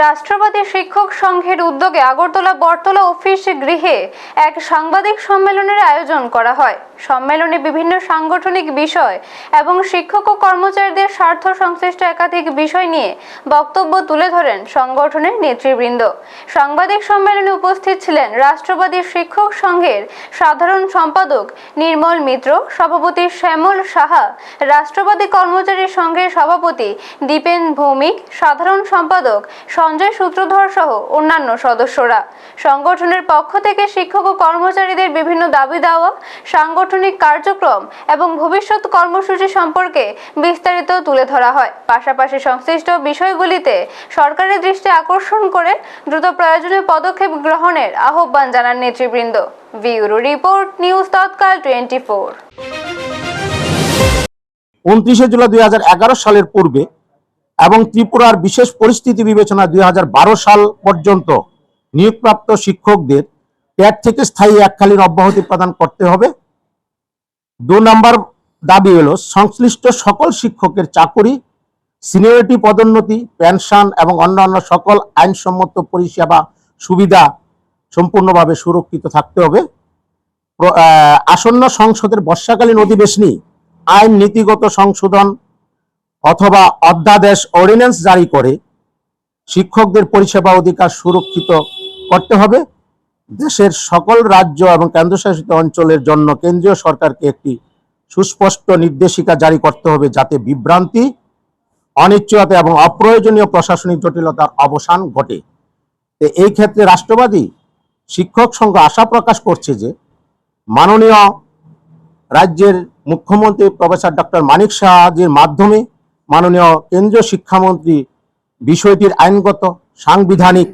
রাষ্ট্রবাদী শিক্ষক সংঘের উদ্যোগে আগরতলা বটতলা অফিস গৃহে এক সাংবাদিক সম্মেলনের আয়োজন করা হয়। সম্মেলনে বিভিন্ন সাংগঠনিক বিষয় এবং শিক্ষক ও কর্মচারীদের স্বার্থ সংশ্লিষ্ট একাধিক বিষয় নিয়ে বক্তব্য তুলে ধরেন সংগঠনের নেতৃবৃন্দ। সাংবাদিক সম্মেলনে উপস্থিত ছিলেন রাষ্ট্রবাদী শিক্ষক সংঘের সাধারণ সম্পাদক নির্মল মিত্র, সভাপতি শ্যামল সাহা, রাষ্ট্রবাদী কর্মচারী সংঘের সভাপতি দীপেন ভৌমিক, সাধারণ সম্পাদক সঞ্জয় সূত্রধর সহ অন্যান্য সদস্যরা। সংগঠনের পক্ষ থেকে শিক্ষক ও কর্মচারীদের বিভিন্ন দাবি দাওয়া, সাংগঠনিক কার্যক্রম এবং ভবিষ্যৎ কর্মসূচি সম্পর্কে বিস্তারিত তুলে ধরা হয়। পাশাপাশি সংশ্লিষ্ট বিষয়গুলিতে সরকারের দৃষ্টি আকর্ষণ করে দ্রুত প্রয়োজনীয় পদক্ষেপ গ্রহণের আহ্বান জানান নেতৃবৃন্দ। ব্যুরো রিপোর্ট, নিউজ তৎকাল 24। 29 জুলাই 2011 সালের পূর্বে এবং ত্রিপুরার বিশেষ পরিস্থিতি বিবেচনায় 2012 সাল পর্যন্ত নিয়োগপ্রাপ্ত শিক্ষকদের ট্যাগ থেকে স্থায়ী এককালীন অব্যাহতি প্রদান করতে হবে। 2 নম্বর দাবি হলো সংশ্লিষ্ট সকল শিক্ষকের চাকরি, সিনিয়রিটি, পদোন্নতি, পেনশন এবং অন্যান্য সকল আইনসম্মত পরিষেবা সুবিধা সম্পূর্ণভাবে সুরক্ষিত থাকতে হবে। আসন্ন সংসদের বর্ষাকালীন অধিবেশনে আইন নীতিগত সংশোধন অথবা অধ্যাদেশ অর্ডিন্যান্স জারি করে শিক্ষকদের পরিষেবা অধিকার সুরক্ষিত করতে হবে। দেশের সকল রাজ্য এবং কেন্দ্রশাসিত অঞ্চলের জন্য কেন্দ্রীয় সরকারকে একটি সুস্পষ্ট নির্দেশিকা জারি করতে হবে, যাতে বিভ্রান্তি, অনিশ্চয়তা এবং অপ্রয়োজনীয় প্রশাসনিক জটিলতার অবসান ঘটে। এই ক্ষেত্রে রাষ্ট্রবাদী শিক্ষক সংঘ আশা প্রকাশ করছে যে মাননীয় রাজ্যের মুখ্যমন্ত্রী প্রফেসর ডক্টর মানিক সাহাজির মাধ্যমে মাননীয় কেন্দ্রীয় শিক্ষামন্ত্রী বিষয়টির আইনগত, সাংবিধানিক,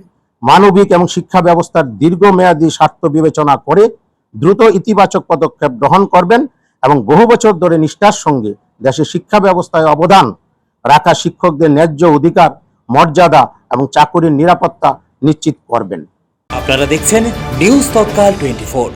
মানবিক এবং শিক্ষা ব্যবস্থার দীর্ঘমেয়াদী স্বার্থ বিবেচনা করে দ্রুত ইতিবাচক পদক্ষেপ গ্রহণ করবেন এবং বহু বছর ধরে নিষ্ঠার সঙ্গে দেশের শিক্ষা ব্যবস্থায় অবদান রাখা শিক্ষকদের ন্যায্য অধিকার, মর্যাদা এবং চাকুরির নিরাপত্তা নিশ্চিত করবেন। আপনারা দেখছেন নিউজ তৎকাল 24।